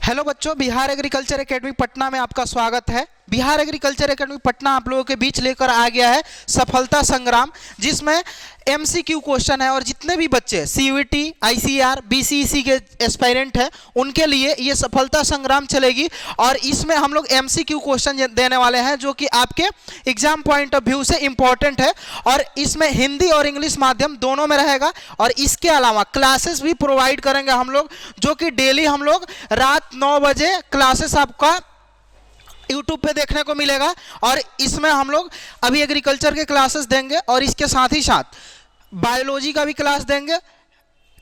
Hello बच्चों, Bihar agriculture academy Patna में आपका स्वागत है। बिहार एग्रीकल्चर एकेडमी पटना आप लोगों के बीच लेकर आ गया है सफलता संग्राम, जिसमें एमसीक्यू क्वेश्चन है और जितने भी बच्चे सीयूईटी, आईसीआर, बीसीईसी के एस्पायरेंट हैं उनके लिए ये सफलता संग्राम चलेगी। और इसमें हम लोग एमसीक्यू क्वेश्चन देने वाले हैं जो कि आपके एग्जाम पॉइंट ऑफ व्यू से इंपॉर्टेंट है। और इसमें हिंदी और इंग्लिश माध्यम दोनों में रहेगा। और इसके अलावा क्लासेस भी प्रोवाइड करेंगे हम लोग, जो कि डेली हम लोग रात 9 बजे क्लासेस आपका YouTube पे देखने को मिलेगा। और इसमें हम लोग अभी एग्रीकल्चर के क्लासेस देंगे और इसके साथ ही साथ बायोलॉजी का भी क्लास देंगे,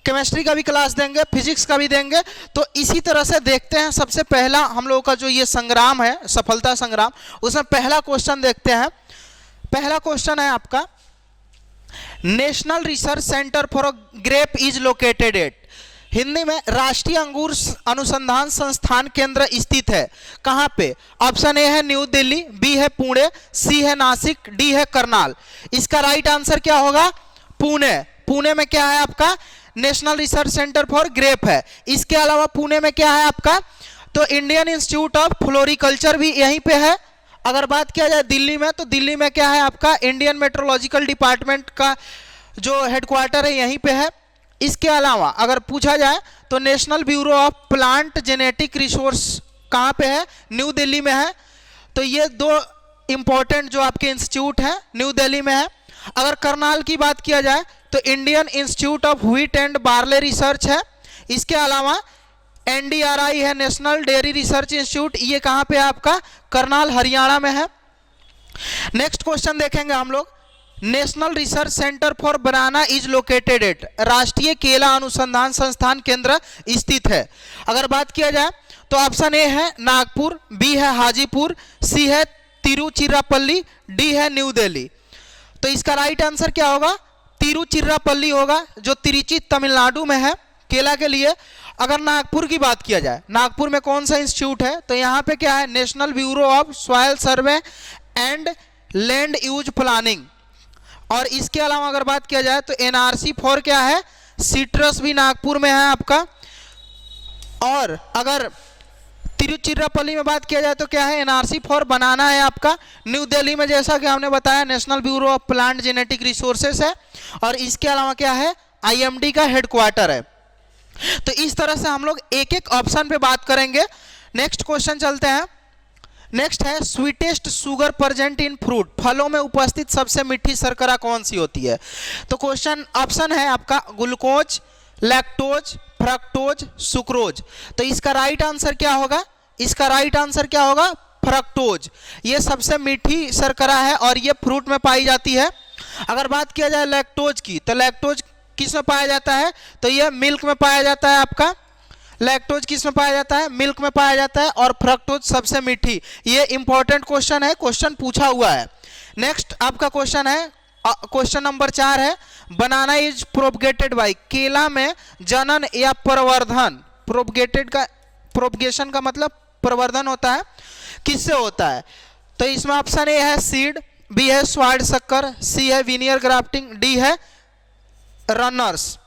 केमिस्ट्री का भी क्लास देंगे, फिजिक्स का भी देंगे। तो इसी तरह से देखते हैं। सबसे पहला हम लोगों का जो ये संग्राम है सफलता संग्राम, उसमें पहला क्वेश्चन देखते हैं। पहला क्वेश्चन है आपका, National Research Centre for grape is located at, Hindi में राष्ट्रीय अंगूर अनुसंधान संस्थान केंद्र स्थित है कहां पे? ऑप्शन ए है न्यू दिल्ली, बी है पुणे, सी है नासिक, डी है करनाल। इसका राइट आंसर क्या होगा? पुणे। पुणे में क्या है आपका? National Research Centre for grape है। इसके अलावा पुणे में क्या है आपका? तो इंडियन इंस्टीट्यूट ऑफ फ्लोरिकल्चर भी यहीं पे है। अगर बात किया जाए दिल्ली में, तो दिल्ली में क्या है आपका? इंडियन मेट्रोलॉजिकल डिपार्टमेंट का जो हेडक्वार्टर है यहीं पे है। इसके अलावा अगर पूछा जाए तो national bureau of plant genetic resource कहाँ पे है? न्यू दिल्ली में है। तो ये दो इंपॉर्टेंट जो आपके इंस्टीट्यूट हैं न्यू दिल्ली में है। अगर करनाल की बात किया जाए तो Indian institute of wheat and barley research है। इसके अलावा एनडीआरआई है, नेशनल डेयरी रिसर्च इंस्टीट्यूट, ये कहाँ पे है आपका? करनाल हरियाणा में है। नेक्स्ट क्वेश्चन देखेंगे हम लोग, national Research Centre for banana is located at, राष्ट्रीय केला अनुसंधान संस्थान केंद्र स्थित है। अगर बात किया जाए तो ऑप्शन ए है नागपुर, बी है हाजीपुर, सी है तिरुचिरापल्ली, डी है न्यू दिल्ली। तो इसका राइट आंसर क्या होगा? तिरुचिरापल्ली होगा, जो तिरुचि तमिलनाडु में है केला के लिए। अगर नागपुर की बात किया जाए, नागपुर में कौन सा इंस्टीट्यूट है? तो यहाँ पे क्या है? National bureau of soil survey and land use planning. और इसके अलावा अगर बात किया जाए तो एनआरसी फॉर क्या है? सिट्रस भी नागपुर में है आपका। और अगर तिरुचिरापल्ली में बात किया जाए तो क्या है? एनआरसी फॉर बनाना है आपका न्यू दिल्ली में, जैसा कि हमने बताया national bureau of plant genetic resources है। और इसके अलावा क्या है? आईएमडी का हेडक्वार्टर है। तो इस तरह से हम लोग एक एक ऑप्शन पे बात करेंगे। नेक्स्ट क्वेश्चन चलते हैं। नेक्स्ट है, sweetest sugar present in fruit, फलों में उपस्थित सबसे मीठी शर्करा कौन सी होती है? तो क्वेश्चन ऑप्शन है आपका ग्लूकोज, लैक्टोज, फ्रक्टोज, सुक्रोज। तो इसका राइट आंसर क्या होगा? इसका राइट आंसर क्या होगा? फ्रक्टोज। ये सबसे मीठी शर्करा है और ये फ्रूट में पाई जाती है। अगर बात किया जाए लैक्टोज की, तो लैक्टोज किस में पाया जाता है? तो ये मिल्क में पाया जाता है आपका। लैक्टोज किस में पाया जाता है? मिल्क में पाया जाता है। और फ्रक्टोज सबसे मीठी। ये इंपॉर्टेंट क्वेश्चन है, क्वेश्चन पूछा हुआ है। नेक्स्ट आपका क्वेश्चन है, क्वेश्चन नंबर 4 है, बनाना इज प्रोपगेटेड बाय, केला में जनन या प्रवर्धन, प्रोपगेटेड का प्रोपगेशन का मतलब प्रवर्धन होता है, किससे होता है? तो इसमें ऑप्शन ए है सीड, बी है स्वाड शक्कर, सी है विनियर ग्राफ्टिंग, डी है रनर्स।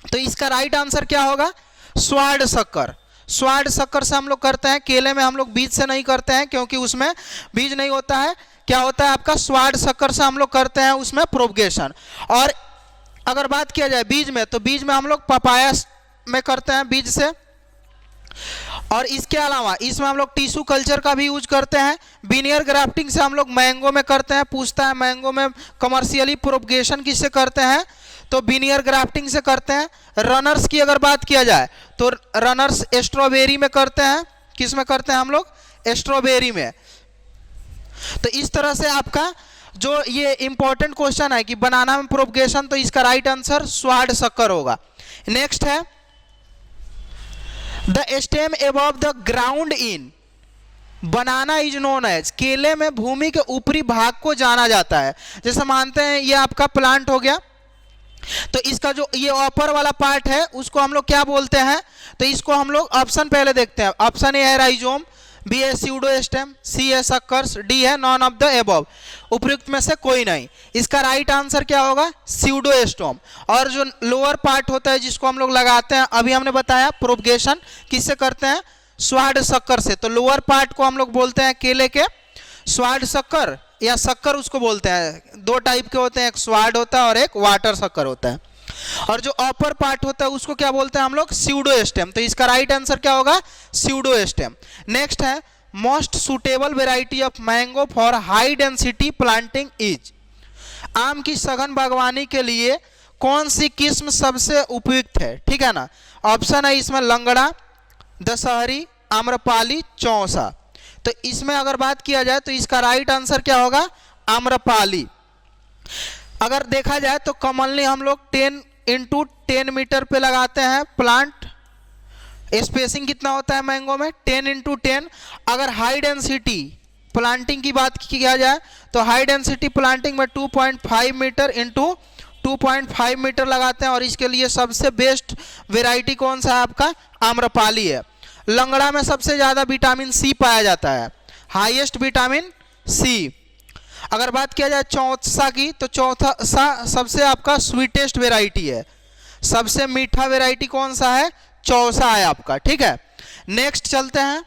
तो इसका राइट आंसर क्या होगा? स्वाड शक्कर। स्वाड शक्कर से हम लोग करते हैं। केले में हम लोग बीज से नहीं करते हैं क्योंकि उसमें बीज नहीं होता है। क्या होता है आपका? स्वाड शक्कर से हम लोग करते हैं उसमें प्रोपगेशन। और अगर बात किया जाए बीज में, तो बीज में हम लोग पपाया में करते हैं बीज से। और इसके अलावा इसमें हम लोग टिश्यू कल्चर का भी यूज करते हैं। विनियर ग्राफ्टिंग से हम लोग मैंगो में करते हैं। पूछता है मैंगो में कमर्शियली प्रोपगेशन किससे करते हैं? तो विनियर ग्राफ्टिंग से करते हैं। रनर्स की अगर बात किया जाए तो रनर्स स्ट्रॉबेरी में करते हैं। किस में करते हैं हम लोग? स्ट्रॉबेरी में। तो इस तरह से आपका जो ये इंपॉर्टेंट क्वेश्चन है कि बनाना में प्रोपगेशन, तो इसका राइट आंसर स्वाड शक्कर होगा। नेक्स्ट है, the stem above the ground in banana is known as, केले में भूमि के ऊपरी भाग को जाना जाता है। जैसे मानते हैं ये आपका प्लांट हो गया, तो इसका जो ये ऊपर वाला पार्ट है उसको हम लोग क्या बोलते हैं? तो इसको हम लोग ऑप्शन पहले देखते हैं। ऑप्शन ए है राइजोम, बी है स्यूडोस्टेम, सी है सक्कर्स, डी है नॉन ऑफ द एबव, उपयुक्त में से कोई नहीं। इसका राइट आंसर क्या होगा? स्यूडोस्टोम। और जो लोअर पार्ट होता है जिसको हम लोग लगाते हैं, अभी हमने बताया प्रोपगेशन किससे करते हैं? स्वाद शक्कर से। तो लोअर पार्ट को हम लोग बोलते हैं केले के स्वाद शक्कर या शक्कर उसको बोलते हैं। दो टाइप के होते हैं, एक स्वाद होता है और एक वाटर शक्कर होता है। और जो अपर पार्ट होता है उसको क्या बोलते हैं हम लोग, स्यूडोस्टेम। तो इसका राइट आंसर क्या होगा, स्यूडोस्टेम। नेक्स्ट है most suitable variety of mango for high density planting is. आम की सघन बागवानी के लिए कौन सी किस्म सबसे उपयुक्त है, ठीक है ना। ऑप्शन है इसमें लंगड़ा, दशहरी, आम्रपाली, चौसा। तो इसमें अगर बात किया जाए तो इसका राइट आंसर क्या होगा, आम्रपाली। अगर देखा जाए तो कॉमनली हम लोग 10 × 10 मीटर पे लगाते हैं प्लांट। स्पेसिंग कितना होता है मैंगो में, 10 × 10। अगर हाई डेंसिटी प्लांटिंग की बात किया जाए तो हाई डेंसिटी प्लांटिंग में 2.5 मीटर × 2.5 मीटर लगाते हैं। और इसके लिए सबसे बेस्ट वेराइटी कौन सा है आपका, आम्रपाली है। लंगड़ा में सबसे ज़्यादा विटामिन सी पाया जाता है, हाईएस्ट विटामिन सी। अगर बात किया जाए चौसा की तो चौसा सबसे आपका स्वीटेस्ट वेराइटी है, सबसे मीठा वेराइटी कौन सा है, चौसा है आपका, ठीक है। नेक्स्ट चलते हैं।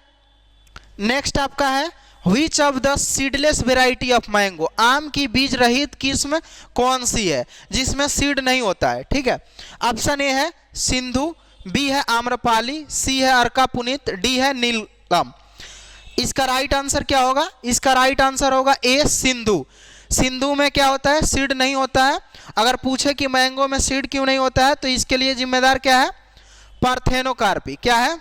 नेक्स्ट आपका है which of the seedless variety of mango. आम की बीज रहित किस्म कौन सी है जिसमें सीड नहीं होता है, ठीक है। ऑप्शन ए है सिंधु, बी है आम्रपाली, सी है अर्का पुनीत, डी है नीलम। इसका राइट आंसर क्या होगा, इसका राइट आंसर होगा ए सिंधु। सिंधु में क्या होता है, सीड नहीं होता है। अगर पूछे कि मैंगो में सीड क्यों नहीं होता है तो इसके लिए जिम्मेदार क्या है, पार्थेनोकार्पी। क्या है,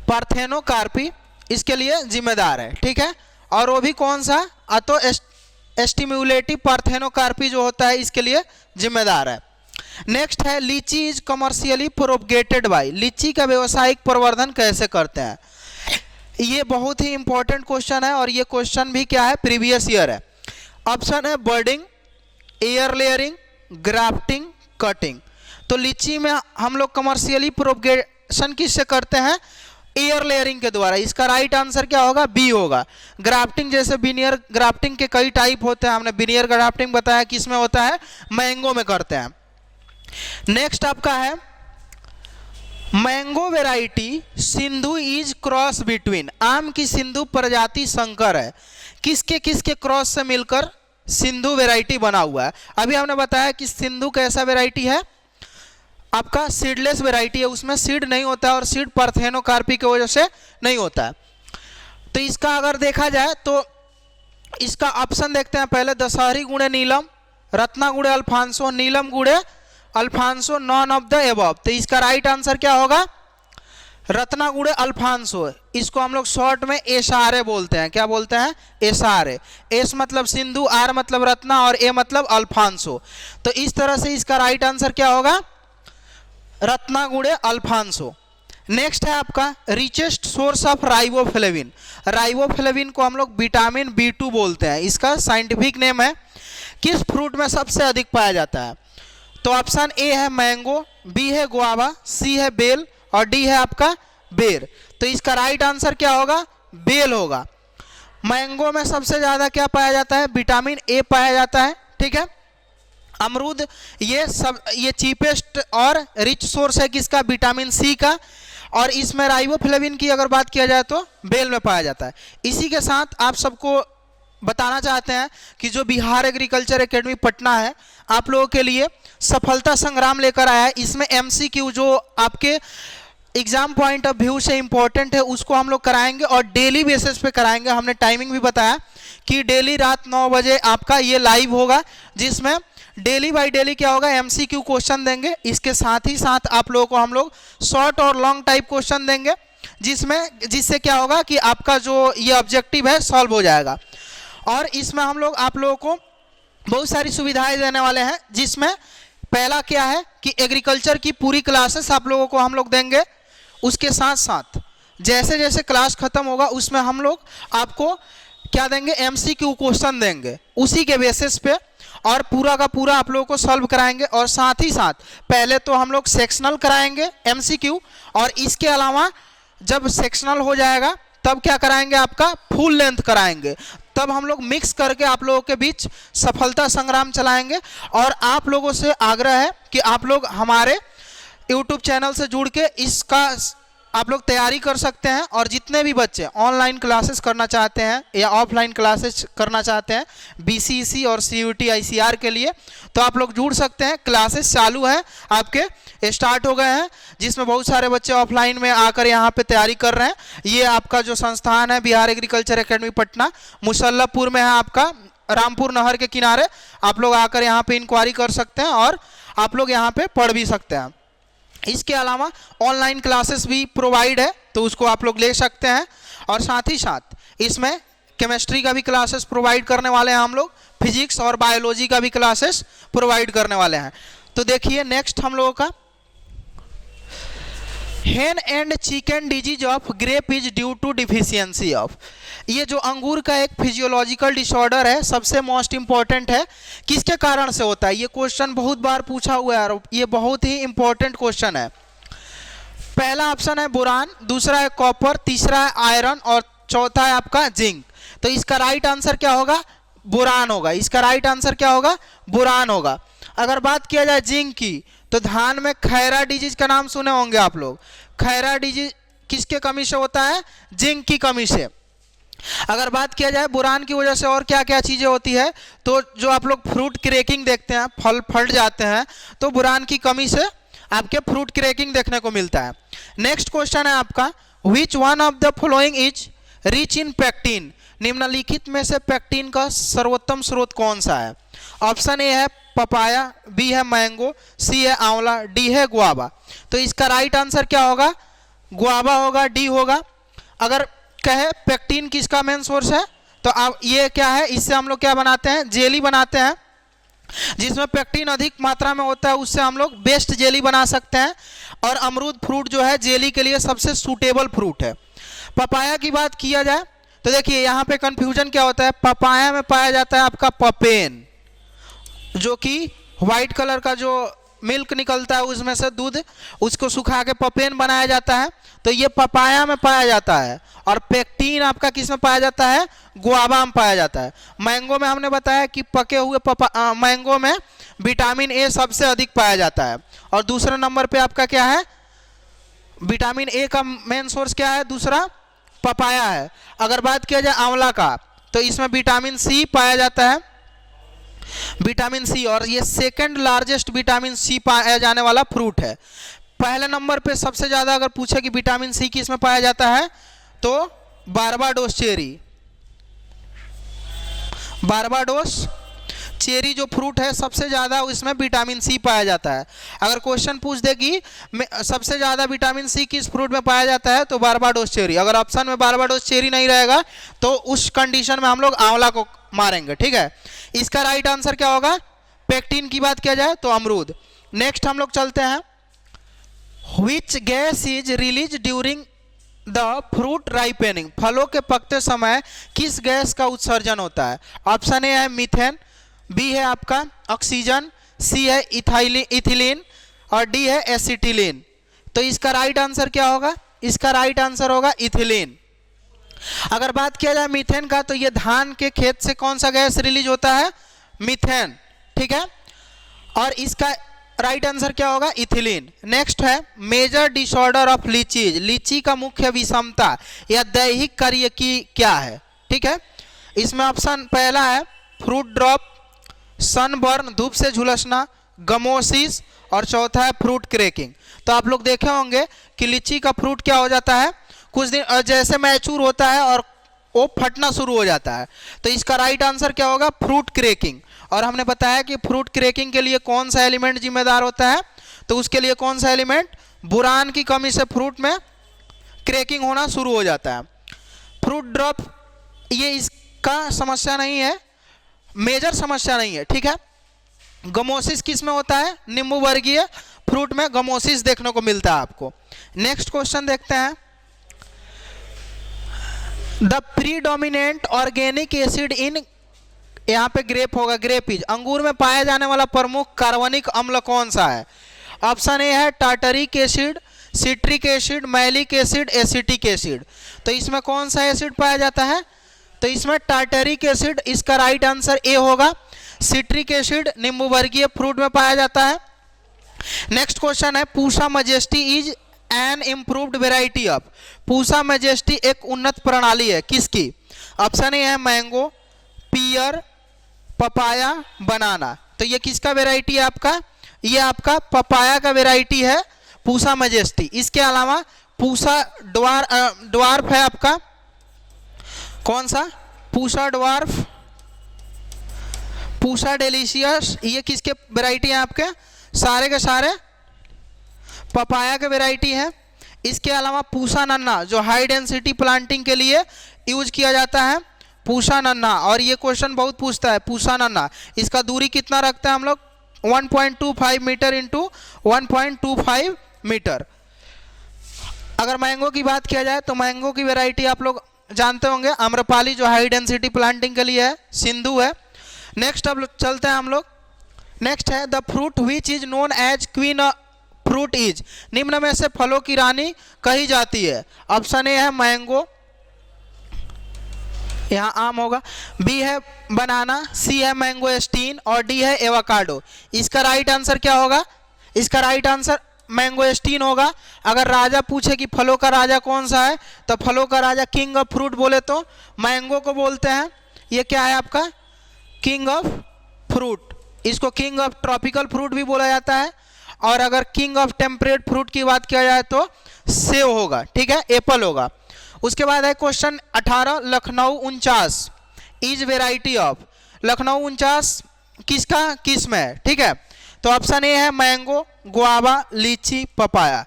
पार्थेनोकार्पी इसके लिए जिम्मेदार है, ठीक है। और वो भी कौन सा, अतो एस्टिम्युलेटिव पार्थेनोकार्पी जो होता है इसके लिए जिम्मेदार है। नेक्स्ट है लीची इज कमर्शियली प्रोपगेटेड बाय। लीची का व्यावसायिक प्रवर्धन कैसे करते हैं। ये बहुत ही इंपॉर्टेंट क्वेश्चन है और ये क्वेश्चन भी क्या है, प्रीवियस ईयर है। ऑप्शन है बर्डिंग, एयर लेयरिंग, ग्राफ्टिंग, कटिंग। तो लीची में हम लोग कमर्शियली प्रोपगेशन किससे करते हैं, एयर लेयरिंग के द्वारा। इसका राइट आंसर क्या होगा, बी होगा। ग्राफ्टिंग जैसे बिनियर ग्राफ्टिंग के कई टाइप होते हैं, हमने बिनियर ग्राफ्टिंग बताया किसमें होता है, मैंगो में करते हैं। नेक्स्ट आपका है mango variety Sindhu is cross between. आम की सिंधु प्रजाति संकर है, किसके किसके क्रॉस से मिलकर सिंधु वेराइटी बना हुआ है। अभी हमने बताया कि सिंधु कैसा वेराइटी है, आपका सीडलेस वेराइटी है, उसमें सीड नहीं होता है और सीड पार्थेनोकार्पी की वजह से नहीं होता है। तो इसका अगर देखा जाए तो इसका ऑप्शन देखते हैं पहले, दशहरी गुणे नीलम, रत्ना गुणे अल्फांसो, नीलम गुणे Alphonso, none of the above. तो इसका राइट आंसर क्या होगा, रत्ना गुणे अल्फांसो। इसको हम लोग शॉर्ट में एसआरए बोलते हैं। क्या बोलते हैं, एसआरए। एस मतलब सिंधु, आर मतलब रत्ना और ए मतलब अल्फांसो। तो इस तरह से इसका राइट आंसर क्या होगा, रत्ना गुणे अल्फांसो। नेक्स्ट है आपका richest source of riboflavin. Riboflavin को हम लोग विटामिन B2 बोलते हैं, इसका साइंटिफिक नेम है। किस फ्रूट में सबसे अधिक पाया जाता है। तो ऑप्शन ए है मैंगो, बी है गुआवा, सी है बेल और डी है आपका बेर। तो इसका राइट आंसर क्या होगा, बेल होगा। मैंगो में सबसे ज़्यादा क्या पाया जाता है, विटामिन ए पाया जाता है, ठीक है। अमरूद ये चीपेस्ट और रिच सोर्स है किसका, विटामिन सी का। और इसमें राइबोफ्लेविन की अगर बात किया जाए तो बेल में पाया जाता है। इसी के साथ आप सबको बताना चाहते हैं कि जो बिहार एग्रीकल्चर एकेडमी पटना है आप लोगों के लिए सफलता संग्राम लेकर आया है। इसमें MCQ जो आपके एग्जाम पॉइंट ऑफ व्यू से इंपॉर्टेंट है उसको हम लोग कराएंगे और डेली बेसिस पे कराएंगे। हमने टाइमिंग भी बताया कि डेली रात 9 बजे आपका ये लाइव होगा, जिसमें डेली बाय डेली क्या होगा, MCQ क्वेश्चन देंगे। इसके साथ ही साथ आप लोगों को हम लोग शॉर्ट और लॉन्ग टाइप क्वेश्चन देंगे, जिससे क्या होगा कि आपका जो ये ऑब्जेक्टिव है सॉल्व हो जाएगा। और इसमें हम लोग आप लोगों को बहुत सारी सुविधाएं देने वाले हैं, जिसमें पहला क्या है कि एग्रीकल्चर की पूरी क्लासेस आप लोगों को हम लोग देंगे। उसके साथ साथ जैसे जैसे क्लास खत्म होगा उसमें हम लोग आपको क्या देंगे, MCQ क्वेश्चन देंगे उसी के बेसिस पे, और पूरा का पूरा आप लोगों को सॉल्व कराएंगे। और साथ ही साथ पहले तो हम लोग सेक्शनल कराएंगे MCQ, और इसके अलावा जब सेक्शनल हो जाएगा तब क्या कराएंगे, आपका फुल लेंथ कराएंगे। तब हम लोग मिक्स करके आप लोगों के बीच सफलता संग्राम चलाएंगे। और आप लोगों से आग्रह है कि आप लोग हमारे YouTube चैनल से जुड़ के इसका आप लोग तैयारी कर सकते हैं। और जितने भी बच्चे ऑनलाइन क्लासेस करना चाहते हैं या ऑफलाइन क्लासेस करना चाहते हैं बीसीईसी और सीयूटी आईसीआर के लिए, तो आप लोग जुड़ सकते हैं। क्लासेस चालू है, आपके स्टार्ट हो गए हैं, जिसमें बहुत सारे बच्चे ऑफलाइन में आकर यहाँ पे तैयारी कर रहे हैं। ये आपका जो संस्थान है बिहार एग्रीकल्चर एकेडमी पटना, मुसल्लापुर में है, आपका रामपुर नहर के किनारे। आप लोग आकर यहाँ पे इंक्वायरी कर सकते हैं और आप लोग यहाँ पे पढ़ भी सकते हैं। इसके अलावा ऑनलाइन क्लासेस भी प्रोवाइड है, तो उसको आप लोग ले सकते हैं। और साथ ही साथ इसमें केमिस्ट्री का भी क्लासेस प्रोवाइड करने वाले हैं हम लोग, फिजिक्स और बायोलॉजी का भी क्लासेस प्रोवाइड करने वाले हैं। तो देखिए नेक्स्ट हम लोगों का, hen and chicken disease of grape is due to deficiency of. ये जो अंगूर का एक फिजियोलॉजिकल डिसऑर्डर है, सबसे मोस्ट इंपॉर्टेंट है, किसके कारण से होता है? ये क्वेश्चन बहुत बार पूछा हुआ है और ये बहुत ही इंपॉर्टेंट क्वेश्चन है। पहला ऑप्शन है बोरान, दूसरा है कॉपर, तीसरा है आयरन और चौथा है आपका जिंक। तो इसका राइट आंसर क्या होगा? बोरान होगा। इसका राइट आंसर क्या होगा? बोरान होगा। अगर बात किया जाए जिंक की, तो धान में खैरा डिजीज का नाम सुने होंगे आप लोग। खैरा डिजीज किसके कमी से होता है? जिंक की कमी से। अगर बात किया जाए बोरान की वजह से और क्या क्या चीज़ें होती है, तो जो आप लोग फ्रूट क्रैकिंग देखते हैं, फल फट जाते हैं, तो बोरान की कमी से आपके फ्रूट क्रैकिंग देखने को मिलता है। नेक्स्ट क्वेश्चन है आपका, which one of the following is rich in pectin. निम्नलिखित में से पेक्टिन का सर्वोत्तम स्रोत कौन सा है? ऑप्शन ए है पपाया, बी है मैंगो, सी है आंवला, डी है गुआवा। तो इसका राइट आंसर क्या होगा? गुआवा होगा, डी होगा। अगर कहे पेक्टिन किसका मेन सोर्स है, तो अब ये क्या है, इससे हम लोग क्या बनाते हैं? जेली बनाते हैं, जिसमें पेक्टिन अधिक मात्रा में होता है, उससे हम लोग बेस्ट जेली बना सकते हैं। और अमरूद फ्रूट जो है जेली के लिए सबसे सूटेबल फ्रूट है। पपाया की बात किया जाए तो देखिए यहाँ पे कंफ्यूजन क्या होता है, पपाया में पाया जाता है आपका पपेन, जो कि व्हाइट कलर का जो मिल्क निकलता है उसमें से दूध, उसको सुखा के पपेन बनाया जाता है, तो ये पपाया में पाया जाता है। और पेक्टिन आपका किस में पाया जाता है? गुआवा में पाया जाता है। मैंगो में हमने बताया कि पके हुए मैंगो में विटामिन ए सबसे अधिक पाया जाता है। और दूसरे नंबर पे आपका क्या है? विटामिन ए का मेन सोर्स क्या है? दूसरा पपाया है। अगर बात किया जाए आंवला का, तो इसमें विटामिन सी पाया जाता है, विटामिन सी, और ये सेकंड लार्जेस्ट विटामिन सी पाया जाने वाला फ्रूट है। पहले नंबर पे सबसे ज़्यादा अगर पूछे कि विटामिन सी किस में पाया जाता है, तो बारबाडोस चेरी, बारबाडोस चेरी जो फ्रूट है सबसे ज़्यादा इसमें विटामिन सी पाया जाता है। अगर क्वेश्चन पूछ दे कि सबसे ज़्यादा विटामिन सी किस फ्रूट में पाया जाता है, तो बारबाडोस चेरी। अगर ऑप्शन में बारबाडोस चेरी नहीं रहेगा तो उस कंडीशन में हम लोग आंवला को मारेंगे, ठीक है। इसका राइट आंसर क्या होगा? पेक्टिन की बात किया जाए तो अमरूद। नेक्स्ट हम लोग चलते हैं, which gas is release during the fruit ripening. फलों के पकते समय किस गैस का उत्सर्जन होता है? ऑप्शन ए है मीथेन, बी है आपका ऑक्सीजन, सी है इथिलीन और डी है एसिटिलीन। तो इसका राइट आंसर क्या होगा? इसका राइट आंसर होगा इथिलीन। अगर बात किया जाए मीथेन का, तो ये धान के खेत से कौन सा गैस रिलीज होता है? मीथेन, ठीक है। और इसका राइट आंसर क्या होगा? इथिलीन। नेक्स्ट है मेजर डिसऑर्डर ऑफ लीचीज। लीची का मुख्य विषमता या दैहिक कार्य की क्या है? ठीक है, इसमें ऑप्शन पहला है फ्रूट ड्रॉप, सनबर्न धूप से झुलसना, गमोसिस और चौथा है फ्रूट क्रैकिंग। तो आप लोग देखे होंगे कि लीची का फ्रूट क्या हो जाता है, कुछ दिन जैसे मैच्योर होता है और वो फटना शुरू हो जाता है। तो इसका राइट आंसर क्या होगा? Fruit cracking. और हमने बताया कि फ्रूट क्रैकिंग के लिए कौन सा एलिमेंट जिम्मेदार होता है, तो उसके लिए कौन सा एलिमेंट? बोरान की कमी से फ्रूट में क्रैकिंग होना शुरू हो जाता है। फ्रूट ड्रॉप ये इसका समस्या नहीं है, मेजर समस्या नहीं है, ठीक है। गमोसिस किस में होता है? नींबू वर्गीय फ्रूट में गमोसिस देखने को मिलता है आपको। नेक्स्ट क्वेश्चन देखते हैं, the predominant organic acid in, यहाँ पे ग्रेप होगा, ग्रेप इज, अंगूर में पाया जाने वाला प्रमुख कार्बनिक अम्ल कौन सा है? ऑप्शन ए है tartaric acid, citric acid, malic acid, acetic acid. तो इसमें कौन सा एसिड पाया जाता है? तो इसमें टार्टरिक एसिड। इसका राइट आंसर ए होगा। सिट्रिक एसिड नींबू वर्गीय फ्रूट में पाया जाता है। नेक्स्ट क्वेश्चन है Pusa majesty is an improved variety of. Pusa majesty एक उन्नत प्रणाली है किसकी? ऑप्शन ए है मैंगो, पियर, पपाया, बनाना। तो ये किसका वेराइटी है आपका? ये आपका पपाया का वेराइटी है पूसा मैजेस्टी। इसके अलावा पूसा ड्वार्फ है आपका, कौन सा? पूसा ड्वार्फ, पूसा डेलीशियस, ये किसके वेराइटी है आपके? सारे के सारे पपाया के वेराइटी है। इसके अलावा पूसा नन्ना जो हाई डेंसिटी प्लांटिंग के लिए यूज किया जाता है, पूसा नन्ना। और ये क्वेश्चन बहुत पूछता है, पूसा नन्ना इसका दूरी कितना रखते हैं हम लोग? 1.25 मीटर इंटू 1.25 मीटर। अगर मैंगो की बात किया जाए तो मैंगो की वेराइटी आप लोग जानते होंगे, आम्रपाली जो हाई डेंसिटी प्लांटिंग के लिए है, सिंधु है। नेक्स्ट अब चलते हैं हम लोग। नेक्स्ट है the fruit which is known as queen fruit is. निम्न में से फलों की रानी कही जाती है। ऑप्शन ए है मैंगो, यहाँ आम होगा, बी है बनाना, सी है मैंगोस्टीन और डी है एवोकाडो। इसका राइट आंसर क्या होगा? इसका राइट आंसर मैंगोस्टीन होगा। अगर राजा पूछे कि फलों का राजा कौन सा है, तो फलों का राजा किंग ऑफ फ्रूट बोले तो मैंगो को बोलते हैं। ये क्या है आपका? King of fruit. इसको किंग ऑफ ट्रॉपिकल फ्रूट भी बोला जाता है। और अगर किंग ऑफ टेम्परेट फ्रूट की बात किया जाए तो सेब होगा, ठीक है, एप्पल होगा। उसके बाद है question 18, Lucknow 49 is variety of. Lucknow 49 किसका किस्म है? ठीक है, तो ऑप्शन ए है मैंगो, गुआवा, लीची, पपाया।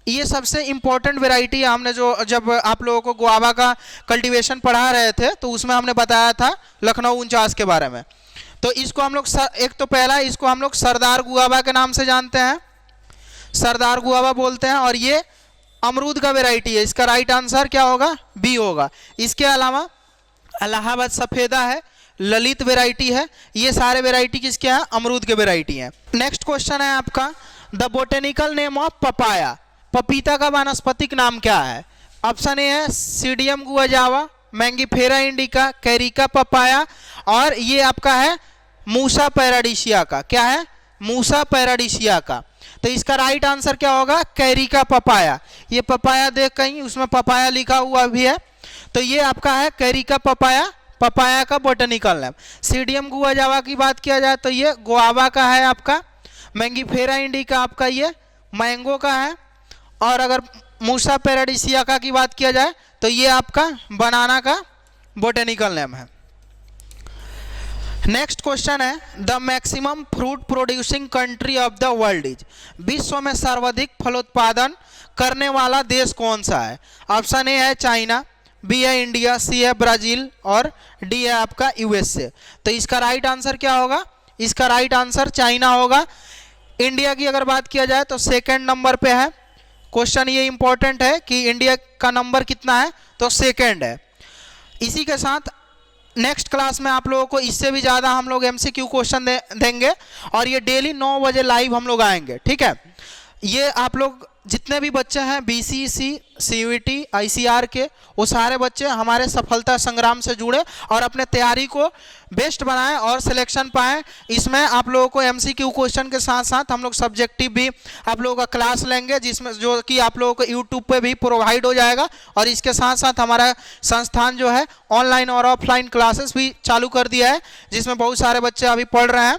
ये सबसे इंपॉर्टेंट वेराइटी है। हमने जो जब आप लोगों को गुआवा का कल्टीवेशन पढ़ा रहे थे तो उसमें हमने बताया था लखनऊ 49 के बारे में। तो इसको हम लोग एक तो पहला इसको हम लोग सरदार गुआवा के नाम से जानते हैं, सरदार गुआवा बोलते हैं। और ये अमरूद का वेराइटी है। इसका राइट आंसर क्या होगा? बी होगा। इसके अलावा इलाहाबाद सफेदा है, ललित वेराइटी है। ये सारे वेराइटी किसके हैं? अमरूद के वेराइटी हैं। नेक्स्ट क्वेश्चन है आपका the botanical name of papaya. पपीता का वानस्पतिक नाम क्या है? ऑप्शन ए है सीडियम गुआजावा, मैंगीफेरा इंडिका, कैरिका पपाया और ये आपका है मूसा पैराडीसिया का। क्या है? मूसा पैराडीसिया का। तो इसका राइट आंसर क्या होगा? Carica papaya. ये पपाया देख कहीं उसमें पपाया लिखा हुआ भी है, तो ये आपका है कैरिका पपाया, पपाया का बोटेनिकल नेम। सीडियम गुआजावा की बात किया जाए तो ये गुआवा का है आपका। मैंगीफेरा इंडिका आपका ये मैंगो का है। और अगर मूसा पैराडीसिया की बात किया जाए तो ये आपका बनाना का बोटेनिकल नेम है। नेक्स्ट क्वेश्चन है the maximum fruit producing country of the world is. विश्व में सर्वाधिक फलोत्पादन करने वाला देश कौन सा है? ऑप्शन ए है चाइना, बी है इंडिया, सी है ब्राजील और डी है आपका यूएसए। तो इसका राइट आंसर क्या होगा? इसका राइट आंसर चाइना होगा। इंडिया की अगर बात किया जाए तो सेकेंड नंबर पे है। क्वेश्चन ये इंपॉर्टेंट है कि इंडिया का नंबर कितना है, तो सेकेंड है। इसी के साथ नेक्स्ट क्लास में आप लोगों को इससे भी ज़्यादा हम लोग एमसीक्यू क्वेश्चन देंगे और ये डेली 9 बजे लाइव हम लोग आएंगे, ठीक है। ये आप लोग जितने भी बच्चे हैं बीसीसी, सीयूईटी, आईसीआर के, वो सारे बच्चे हमारे सफलता संग्राम से जुड़े और अपने तैयारी को बेस्ट बनाएं और सिलेक्शन पाएं। इसमें आप लोगों को एमसीक्यू क्वेश्चन के साथ साथ हम लोग सब्जेक्टिव भी आप लोगों का क्लास लेंगे, जिसमें जो कि आप लोगों को यूट्यूब पे भी प्रोवाइड हो जाएगा। और इसके साथ साथ हमारा संस्थान जो है ऑनलाइन और ऑफलाइन क्लासेस भी चालू कर दिया है, जिसमें बहुत सारे बच्चे अभी पढ़ रहे हैं।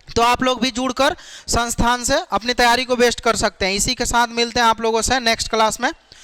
तो आप लोग भी जुड़कर संस्थान से अपनी तैयारी को बेस्ट कर सकते हैं। इसी के साथ मिलते हैं आप लोगों से नेक्स्ट क्लास में।